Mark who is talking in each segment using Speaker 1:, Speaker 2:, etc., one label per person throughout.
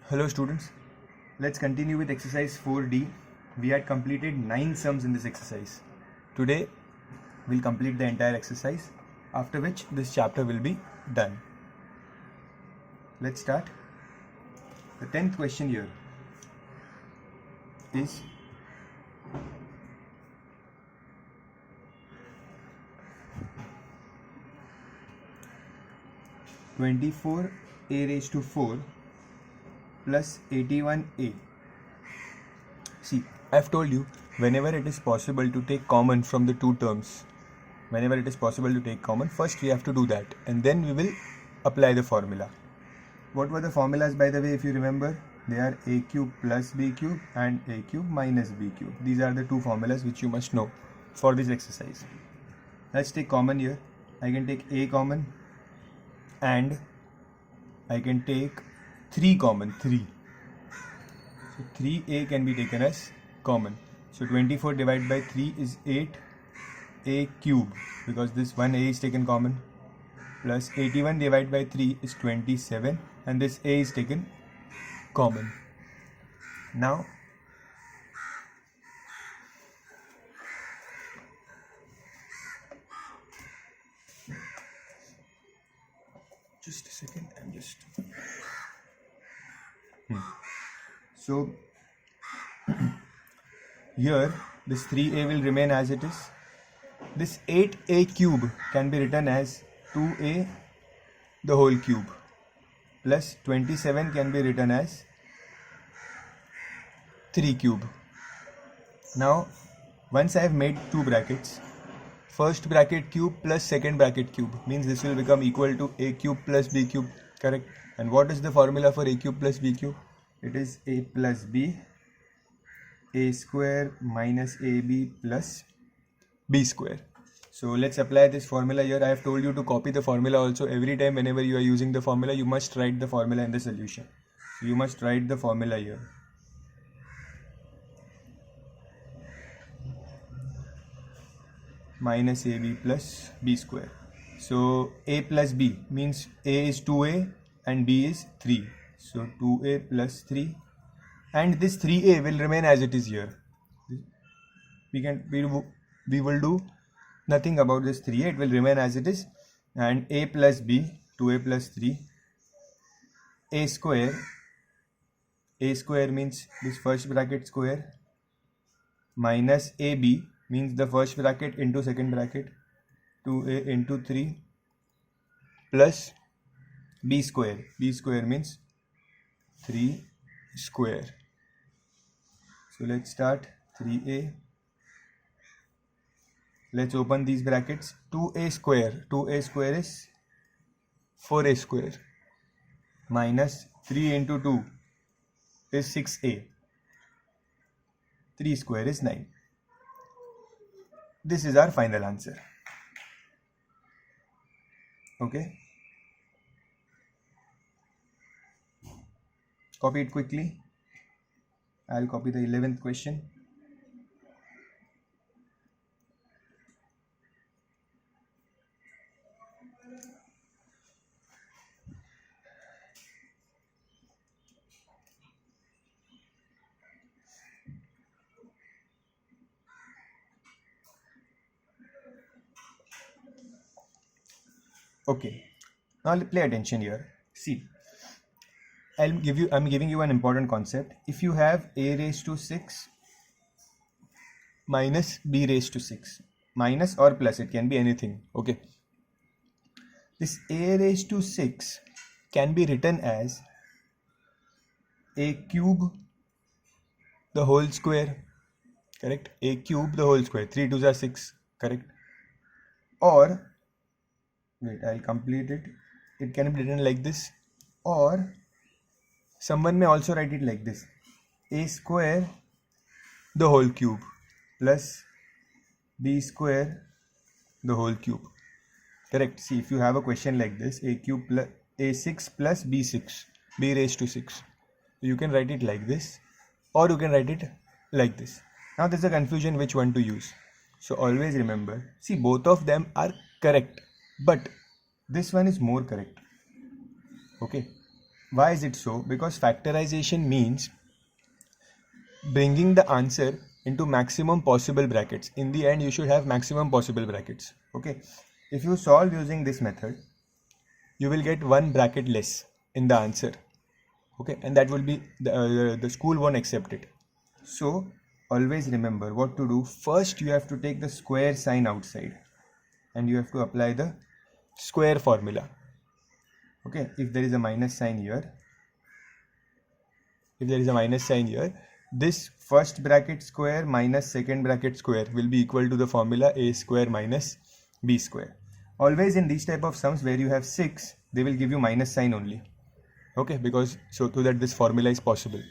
Speaker 1: Hello students, let's continue with exercise 4D. We had completed 9 sums in this exercise. Today we'll complete the entire exercise, after which this chapter will be done. Let's start. The 10th question here is (24 a raised to 4 plus 81a). See, I've told you, whenever it is possible to take common from the two terms, first we have to do that, and then we will apply the formula. What were the formulas, by the way, if you remember? They are a cube plus b cube and a cube minus b cube. These are the two formulas which you must know for this exercise. Let's take common here. I can take a common and I can take 3 common, 3. So 3a can be taken as common. So 24 divided by 3 is 8a cube, because this one a is taken common, plus 81 divided by 3 is 27, and this a is taken common. Now just a second, I'm just so here this 3a will remain as it is. This 8a cube can be written as 2a the whole cube, plus 27 can be written as 3 cube. Now once I have made two brackets, first bracket cube plus second bracket cube, means this will become equal to a cube plus b cube, correct? And what is the formula for a cube plus b cube? It is a plus b, a square minus ab plus b square. So let's apply this formula here. I have told you to copy the formula also. Every time whenever you are using the formula, you must write the formula in the solution. So you must write the formula here. Minus ab plus b square. So a plus b means a is 2a and b is 3. So 2a plus 3, and this 3a will remain as it is here. We will do nothing about this 3a, it will remain as it is. And a plus b, 2a plus 3, a square means this first bracket square, minus ab means the first bracket into second bracket, 2a into 3, plus b square means 3 square. So let's start. 3a, let's open these brackets. 2a square is 4a square, minus 3 into 2 is 6a, 3 square is 9. This is our final answer. Okay, copy it quickly. I'll copy the 11th question. Okay, now pay attention here. See, I'm giving you an important concept. If you have a raised to 6 minus b raised to 6, minus or plus, it can be anything. Okay, this a raised to 6 can be written as a cube the whole square, correct? A cube the whole square, 3 2s are 6, correct? Or wait, I'll complete it. It can be written like this, or someone may also write it like this: a square the whole cube plus b square the whole cube, correct? See, if you have a question like this, a cube plus a6 plus b6, b raised to 6, you can write it like this, or you can write it like this. Now there's a confusion which one to use. So always remember, see, both of them are correct, but this one is more correct. Okay, Why is it so? Because factorization means bringing the answer into maximum possible brackets. In the end, you should have maximum possible brackets. Okay. If you solve using this method, you will get one bracket less in the answer. Okay, and that will be the school won't accept it. So always remember what to do. First, you have to take the square sign outside, and you have to apply the square formula. Okay, if there is a minus sign here, this first bracket square minus second bracket square will be equal to the formula a square minus b square. Always in these type of sums where you have 6, they will give you minus sign only. Okay, because so that this formula is possible.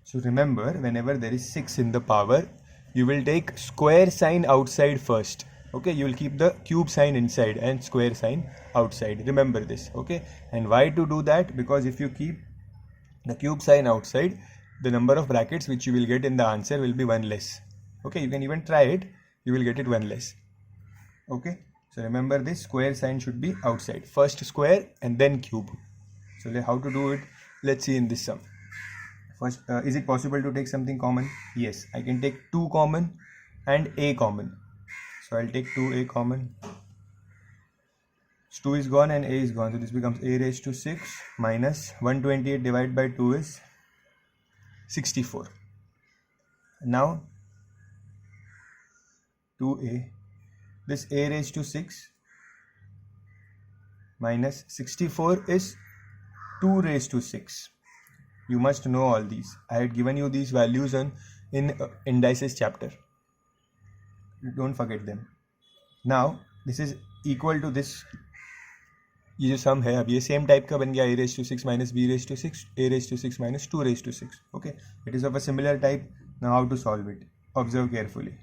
Speaker 1: So remember, whenever there is 6 in the power, you will take square sign outside first. Okay, you will keep the cube sign inside and square sign outside. Remember this. Okay, and why to do that? Because if you keep the cube sign outside, the number of brackets which you will get in the answer will be one less. Okay, you can even try it, you will get it one less. Okay, so remember this, square sign should be outside. First square and then cube. So how to do it? Let's see in this sum. First, is it possible to take something common? Yes, I can take 2 common and a common. So I'll take 2a common. 2 is gone and a is gone. So this becomes a raised to 6 minus 128 divided by 2 is 64. Now 2a, this a raised to 6 minus 64 is 2 raised to 6. You must know all these. I had given you these values in indices chapter. Don't forget them. Now this is equal to this. ये जो sum है अब ये same type का बन गया, a raised to 6 minus b raised to 6, a raised to 6 minus 2 raised to 6. Okay, it is of a similar type. Now how to solve it? Observe carefully.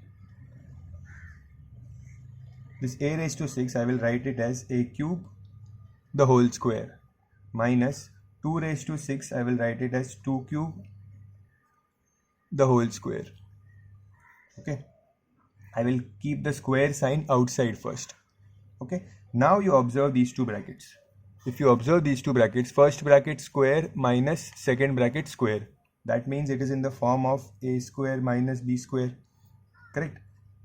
Speaker 1: This a raised to 6, I will write it as a cube the whole square minus 2 raised to 6, I will write it as 2 cube the whole square. Okay, I will keep the square sign outside first. Okay, now you observe these two brackets. If you observe these two brackets, first bracket square minus second bracket square, that means it is in the form of a square minus b square. Correct?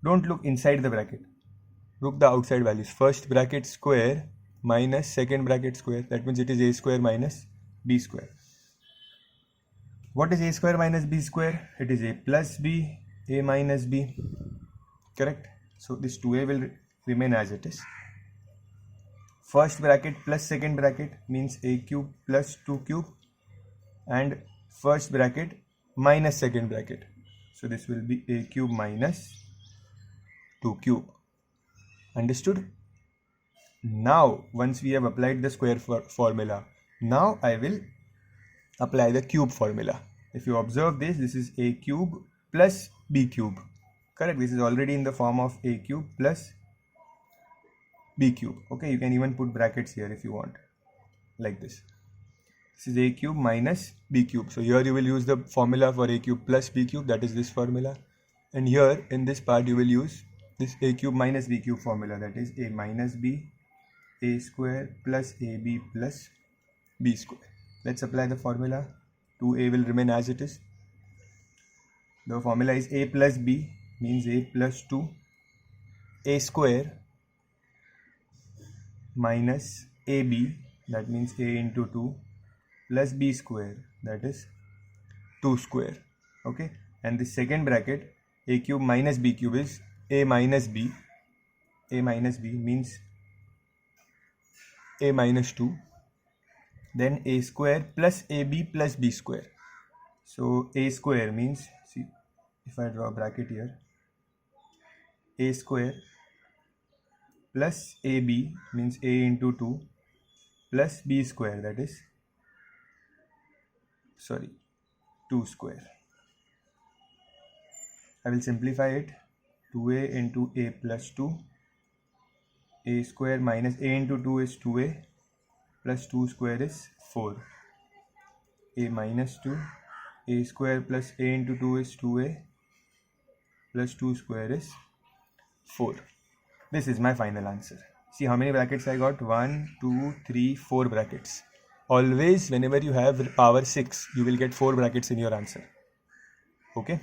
Speaker 1: Don't look inside the bracket, look the outside values. First bracket square minus second bracket square, that means it is a square minus b square. What is a square minus b square? It is a plus b, a minus b. Correct? So this 2a will remain as it is. First bracket plus second bracket means a cube plus 2 cube, and first bracket minus second bracket, so this will be a cube minus 2 cube. Understood? Now once we have applied the square formula, now I will apply the cube formula. If you observe this, this is a cube plus b cube. Correct? This is already in the form of a cube plus b cube. Okay, you can even put brackets here if you want, like this. This is a cube minus b cube. So here you will use the formula for a cube plus b cube, that is this formula. And here in this part you will use this a cube minus b cube formula, that is a minus b, a square plus ab plus b square. Let's apply the formula. 2a will remain as it is. The formula is a plus b means a plus 2, a square minus ab, that means a into 2, plus b square, that is 2 square. Okay, and the second bracket a cube minus b cube is a minus b. A minus b means a minus 2, then a square plus ab plus b square. So a square means, see if I draw a bracket here, a square plus ab means a into 2 plus b square, that is 2 square. I will simplify it. 2a into a plus 2, a square minus a into 2 is 2a plus 2 square is 4, a minus 2, a square plus a into 2 is 2a plus 2 square is 4. This is my final answer. See how many brackets I got? 1, 2, 3, 4 brackets. always whenever you have power 6, you will get 4 brackets in your answer. Okay.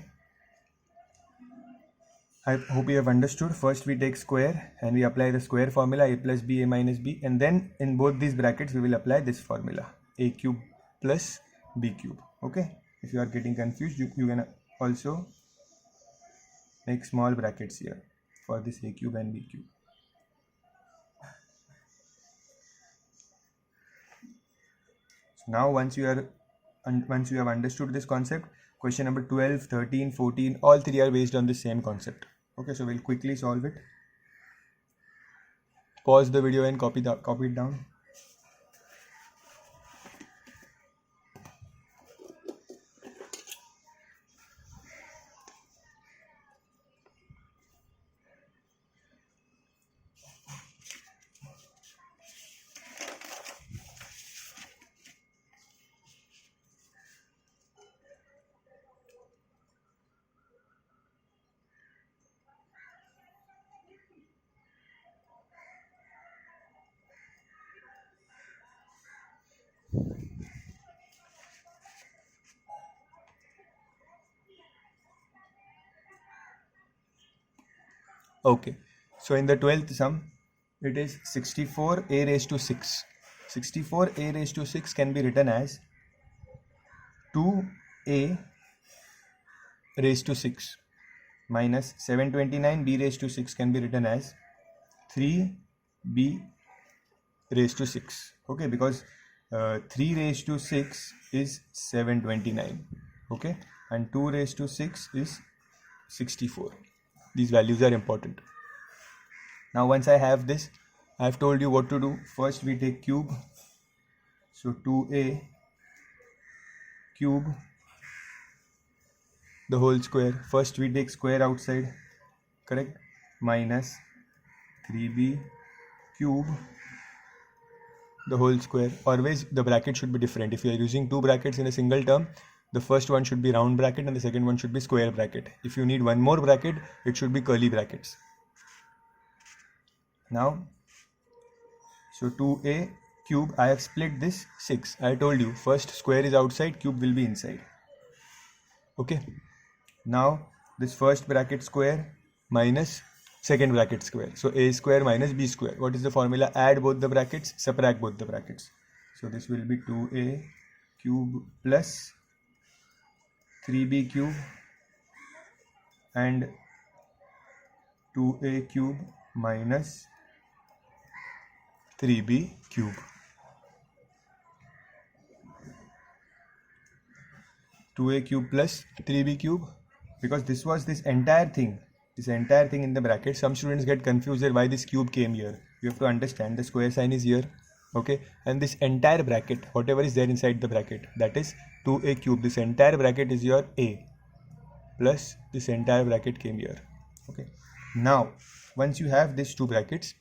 Speaker 1: I hope you have understood. First we take square and we apply the square formula, a plus b, a minus b, and then in both these brackets we will apply this formula, a cube plus b cube. Okay. If you are getting confused, you can also make small brackets here for this a cube and b cube. So now once you have understood this concept, question number 12, 13, 14, all three are based on the same concept. Okay, so we'll quickly solve it. Pause the video and copy it down. Okay, so in the 12th sum, it is 64a raised to 6. 64a raised to 6 can be written as 2a raised to 6 minus 729b raised to 6 can be written as 3b raised to 6. Okay, because 3 raised to 6 is 729. Okay, and 2 raised to 6 is 64. These values are important. Now once I have this, I have told you what to do. First we take cube. So 2a cube the whole square. First we take square outside, correct? Minus 3b cube the whole square. Always the bracket should be different. If you are using two brackets in a single term, the first one should be round bracket and the second one should be square bracket. If you need one more bracket, it should be curly brackets. Now, so 2a cube, I have split this 6. I told you first square is outside, cube will be inside. Okay. Now this first bracket square minus second bracket square. So a square minus b square. What is the formula? Add both the brackets, subtract both the brackets. So this will be 2a cube plus 3b cube and 2a cube minus 3b cube. Two a cube plus 3b cube, because this was this entire thing in the bracket. Some students get confused that why this cube came here. You have to understand the square sign is here, okay, and this entire bracket, whatever is there inside the bracket, that is 2a cube. This entire bracket is your a, plus this entire bracket came here. Okay, now once you have these two brackets,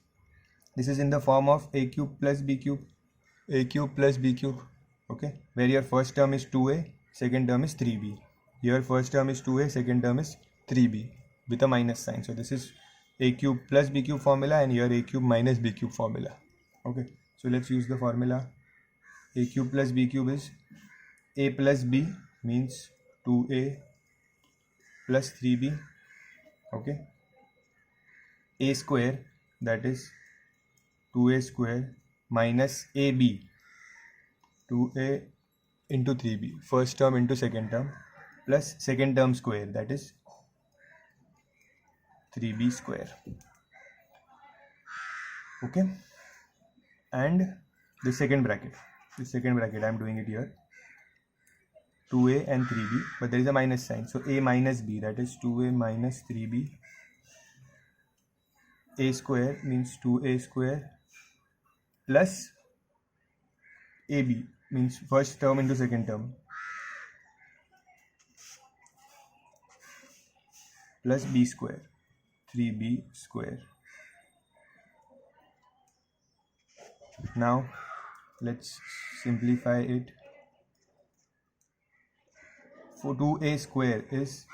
Speaker 1: this is in the form of a cube plus b cube, a cube plus b cube. Okay, where your first term is 2a, second term is 3b. Here first term is 2a, second term is 3b with a minus sign. So this is a cube plus b cube formula, and here a cube minus b cube formula. Okay, so let's use the formula. A cube plus b cube is a plus b, means 2a plus 3b. Okay, a square, that is 2a square minus ab, 2a into 3b, first term into second term, plus second term square, that is 3b square. Okay, and the second bracket I am doing it here, 2a and 3b, but there is a minus sign, so a minus b, that is 2a minus 3b. A square means 2a square plus ab, means first term into second term, plus b square, 3b square. Now let's simplify it. For 2a square is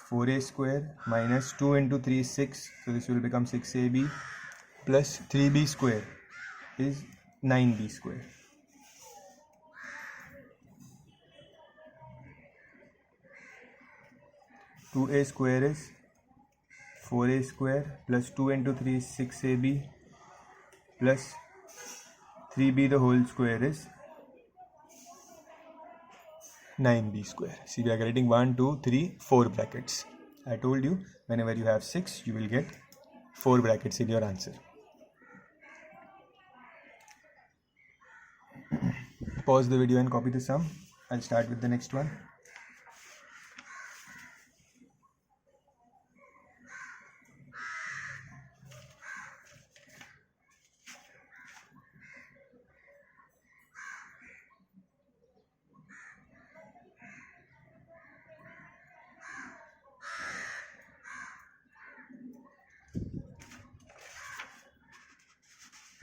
Speaker 1: 4a square minus 2 into 3 is 6, so this will become 6ab, plus 3b square is 9b square. 2a square is 4a square plus 2 into 3 is 6ab plus 3b the whole square is 9b square. See, we are getting 1, 2, 3, 4 brackets. I told you whenever you have 6 you will get 4 brackets in your answer. Pause the video and copy the sum. I'll start with the next one.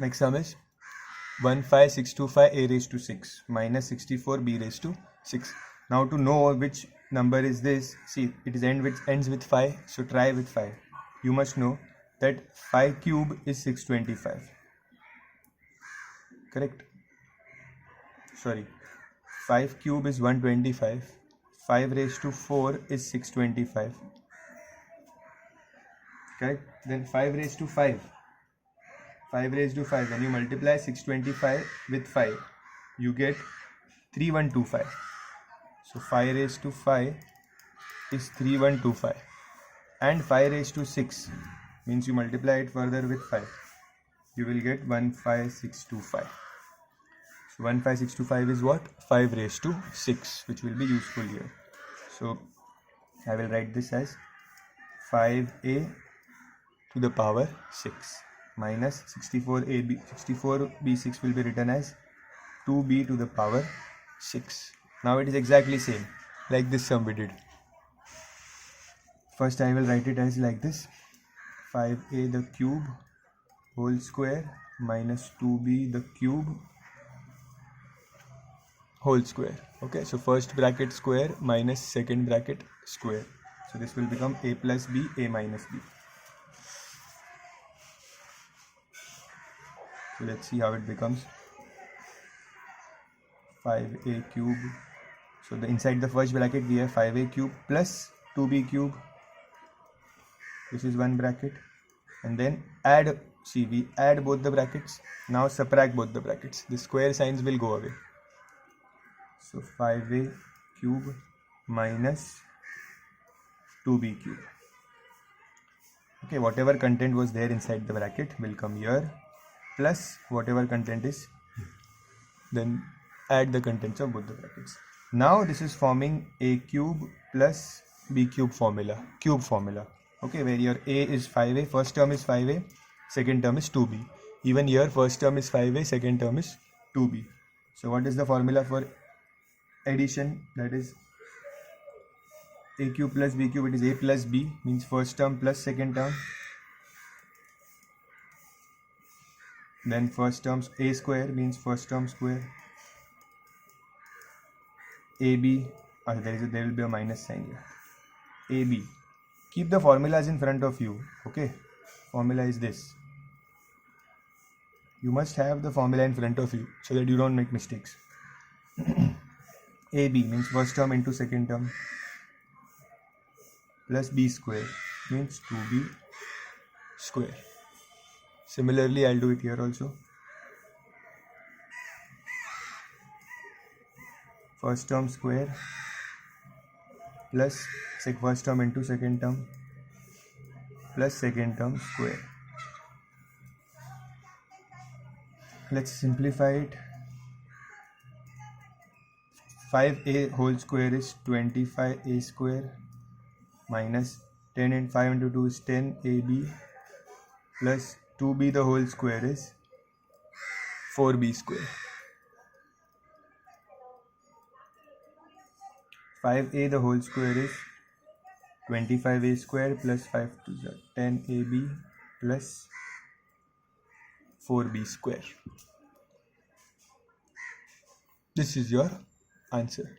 Speaker 1: Next sum is 15625 a raised to 6 minus 64 b raised to 6. Now to know which number is this, see it is ends with 5, so try with 5. You must know that 5 cube is 625. Correct? Sorry, 5 cube is 125. 5 raised to 4 is 625. Correct? Then 5 raised to 5. 5 raised to 5, when you multiply 625 with 5 you get 3125. So 5 raised to 5 is 3125, and 5 raised to 6 means you multiply it further with 5, you will get 15625. So 15625 is what? 5 raised to 6, which will be useful here. So I will write this as 5a to the power 6 minus 64b6 will be written as 2b to the power 6. Now it is exactly same like this sum we did. First I will write it as like this: 5a the cube whole square minus 2b the cube whole square. Okay, so first bracket square minus second bracket square. So this will become a plus b, a minus b. So let's see how it becomes. 5a cube. So the inside the first bracket we have 5a cube plus 2b cube. This is one bracket, and then add. See, we add both the brackets. Now subtract both the brackets. The square signs will go away. So 5a cube minus 2b cube. Okay, whatever content was there inside the bracket will come here, plus whatever content is, then add the contents of both the brackets. Now this is forming a cube plus b cube formula, cube formula. Okay, where your a is 5a, first term is 5a, second term is 2b. Even here first term is 5a, second term is 2b. So what is the formula for addition? That is a cube plus b cube. It is a plus b, means first term plus second term. Then first terms a square means first term square. ab, there will be a minus sign here. ab. Keep the formulas in front of you. Okay, formula is this. You must have the formula in front of you so that you don't make mistakes. ab means first term into second term plus b square means 2b square. Similarly, I'll do it here also. First term square plus first term into second term plus second term square. Let's simplify it. 5a whole square is 25a square minus 10 and 5 into 2 is 10ab plus 2b the whole square is 4b square. 5a the whole square is 25a square plus 5 to 10ab plus 4b square. This is your answer.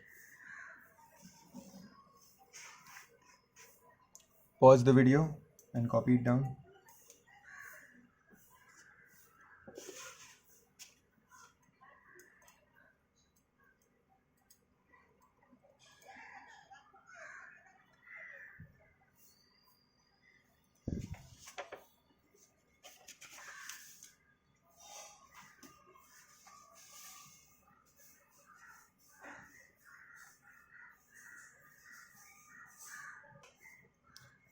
Speaker 1: Pause the video and copy it down.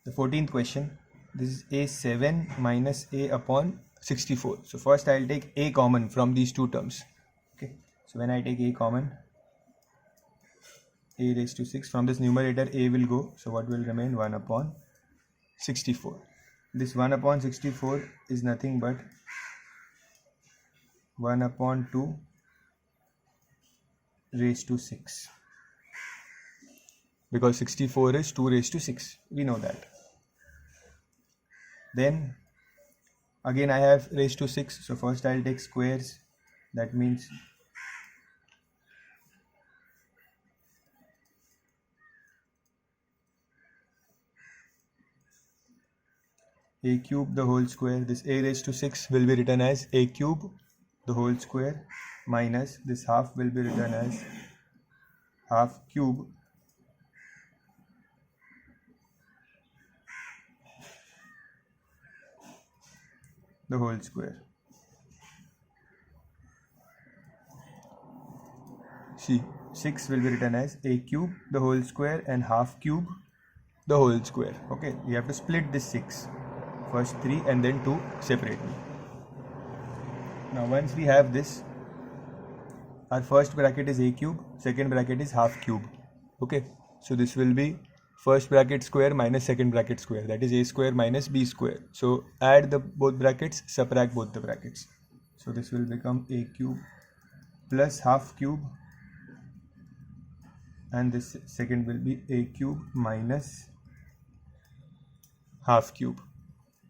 Speaker 1: The 14th question. This is a7 minus a upon 64. So first I'll take a common from these two terms. Okay. So when I take a common, a raised to 6, from this numerator a will go. So what will remain? 1 upon 64. This 1 upon 64 is nothing but 1 upon 2 raised to 6. Because 64 is 2 raised to 6. We know that. Then again I have raised to 6. So first I'll take squares. That means a cube the whole square. This a raised to 6 will be written as a cube the whole square minus this half will be written as half cube the whole square. See, 6 will be written as a cube the whole square and half cube the whole square. Okay, you have to split this 6. First 3 and then 2 separately. Now once we have this, our first bracket is a cube, second bracket is half cube. Okay, so this will be first bracket square minus second bracket square, that is a square minus b square. So add the both brackets, subtract both the brackets. So this will become a cube plus half cube, and this second will be a cube minus half cube.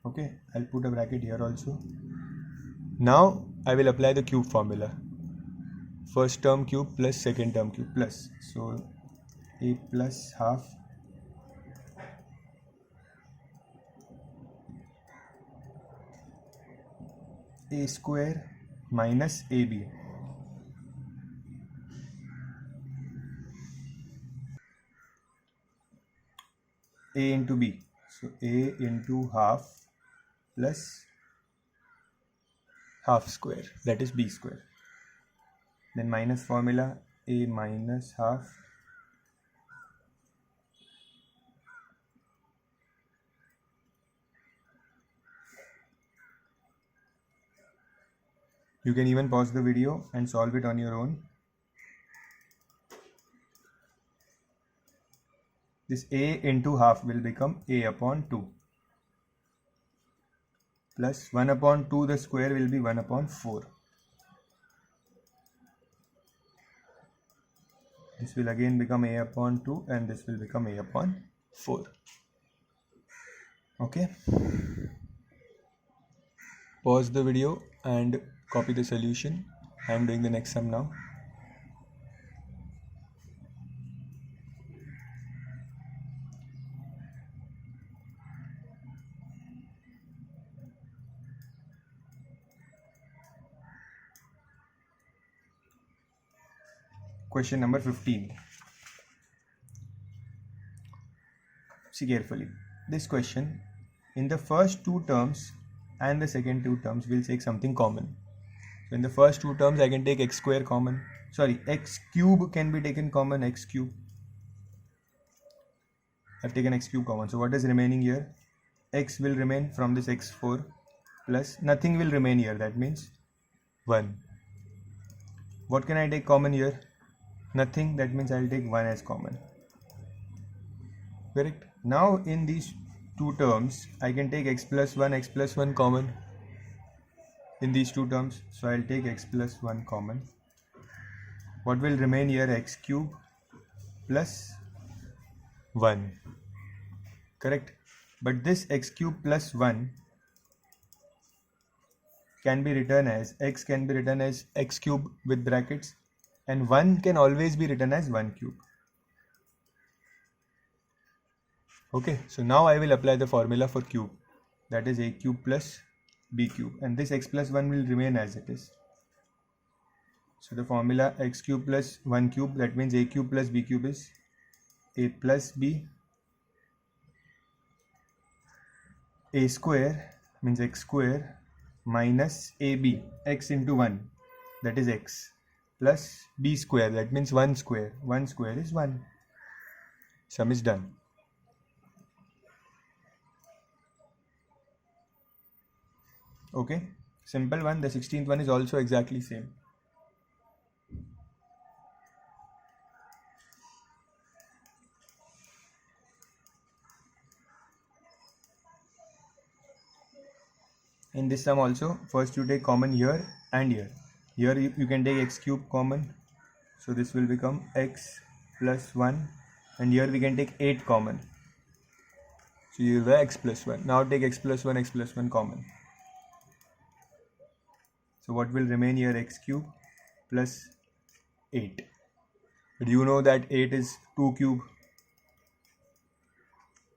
Speaker 1: Okay, I'll put a bracket here also. Now I will apply the cube formula. First term cube plus second term cube plus. So a plus half a square minus ab. A into b. So a into half plus half square, that is b square. Then minus formula, a minus half you can even pause the video and solve it on your own. This a into half will become a upon 2 plus 1 upon 2 the square will be 1 upon 4. This will again become a upon 2 and this will become a upon 4. Okay. Pause the video and copy the solution. I am doing the next sum now. Question number 15. See carefully. This question, in the first two terms and the second two terms, we'll take something common. So in the first two terms, I can take x square common. Sorry, x cube can be taken common, x cube. I've taken x cube common. So what is remaining here? X will remain from this x4 plus nothing will remain here. That means 1. What can I take common here? Nothing. That means I'll take 1 as common. Correct. Now in these two terms, I can take x plus 1 common in these two terms. So I'll take x plus 1 common. What will remain here? X cube plus 1. Correct. But this x cube plus 1 can be written as x cube with brackets, and 1 can always be written as 1 cube. Okay, so now I will apply the formula for cube, that is a cube plus b cube, and this x plus 1 will remain as it is. So the formula x cube plus 1 cube, that means a cube plus b cube is a plus b, a square means x square minus ab, x into 1, that is x, plus b square, that means 1 square. 1 square is 1. Sum is done. Okay, simple one. The 16th one is also exactly same. In this sum also, first you take common here and here. Here you can take x cube common, so this will become x plus 1, and here we can take 8 common, so you have x plus 1. Now take x plus 1 common. So what will remain here? X cube plus 8. But you know that 8 is 2 cube.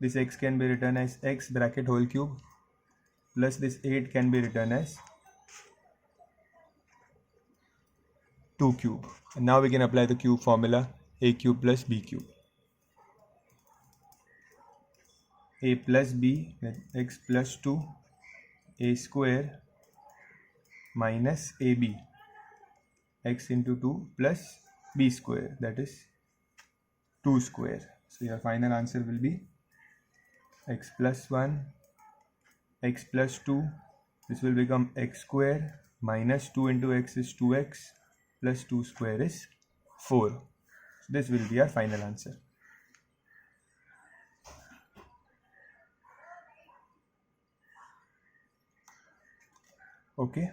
Speaker 1: This x can be written as x bracket whole cube plus this 8 can be written as 2 cube. And now we can apply the cube formula, a cube plus b cube. A plus b, x plus 2, a square minus ab, x into 2 plus b square, that is 2 square. So your final answer will be x plus 1, x plus 2, this will become x square, minus 2 into x is 2x, plus 2 square is 4. So this will be our final answer. Okay.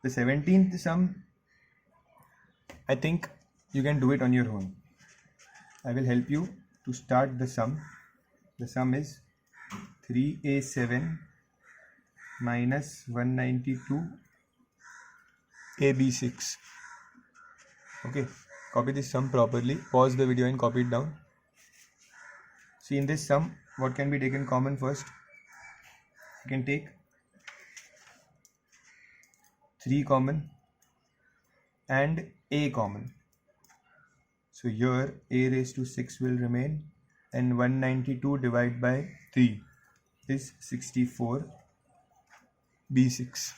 Speaker 1: The 17th sum, I think you can do it on your own. I will help you to start the sum. The sum is 3a7 minus 192 ab6. Okay, copy this sum properly. Pause the video and copy it down. See, in this sum, what can be taken common first? You can take 3 common and a common. So here a raised to 6 will remain, and 192 divided by 3 is 64 b6.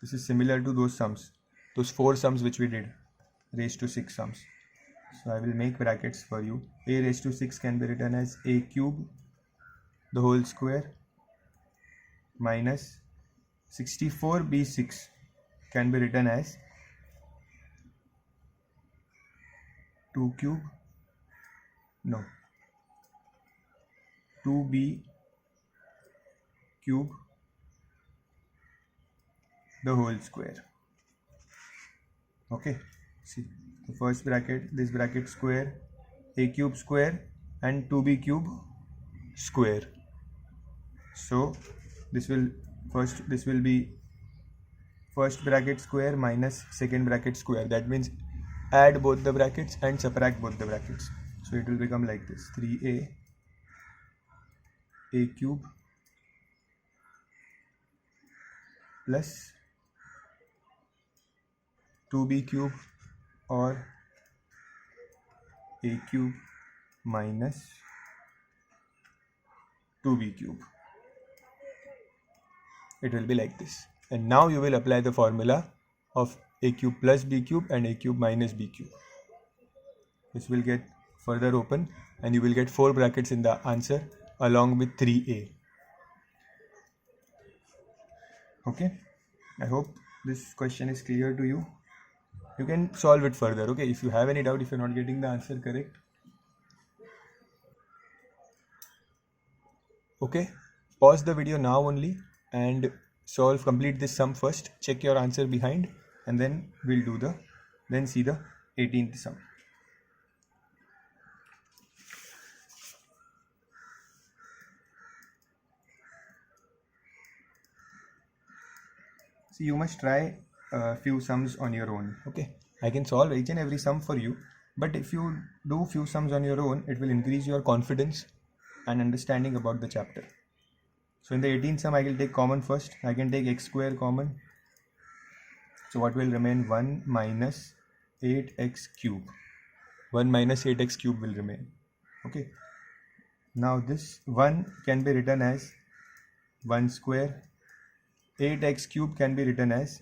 Speaker 1: This is similar to those sums, those 4 sums which we did, raised to 6 sums. So I will make brackets for you. A raised to 6 can be written as a cube the whole square minus 64 b6 can be written as 2 cube, no, 2b cube the whole square. Okay, see the first bracket, this bracket square, a cube square and 2b cube square. So this will be first bracket square minus second bracket square. That means add both the brackets and subtract both the brackets. So it will become like this: 3a cube plus 2b cube or a cube minus 2b cube. It will be like this. And now you will apply the formula of a cube plus b cube and a cube minus b cube. This will get further open and you will get 4 brackets in the answer along with 3a. Okay, I hope this question is clear to you. You can solve it further. Okay, if you have any doubt, if you're not getting the answer correct. Okay, pause the video now only and complete this sum first. Check your answer behind and then we'll see the 18th sum. So you must try a few sums on your own. Okay, I can solve each and every sum for you, but if you do few sums on your own, it will increase your confidence and understanding about the chapter. So in the 18th sum, I will take common first. I can take x square common. So what will remain? 1 minus 8x cube. 1 minus 8x cube will remain. Okay. Now this 1 can be written as 1 square 8x cube can be written as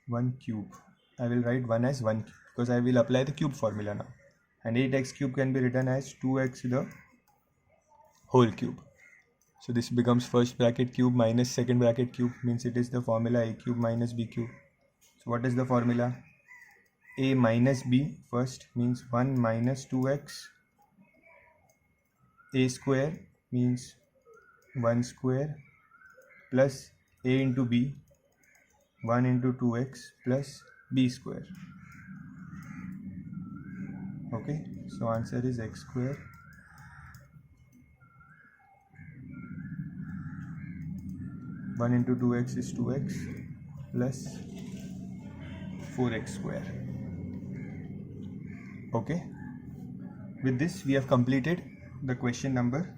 Speaker 1: 1 cube. I will write 1 as 1 cube because I will apply the cube formula now. And 8x cube can be written as 2x the whole cube. So this becomes first bracket cube minus second bracket cube, means it is the formula a cube minus b cube. So what is the formula? A minus b first means 1 minus 2x. A square means 1 square plus a into b 1 into 2x plus b square. Okay, so answer is x square one into 2x is 2x plus 4x square. Okay, with this we have completed the question number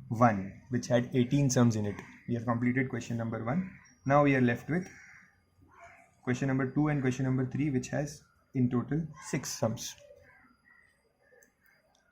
Speaker 1: 1, which had 18 sums in it. We have completed question number 1. Now we are left with question number 2 and question number 3, which has in total 6 sums.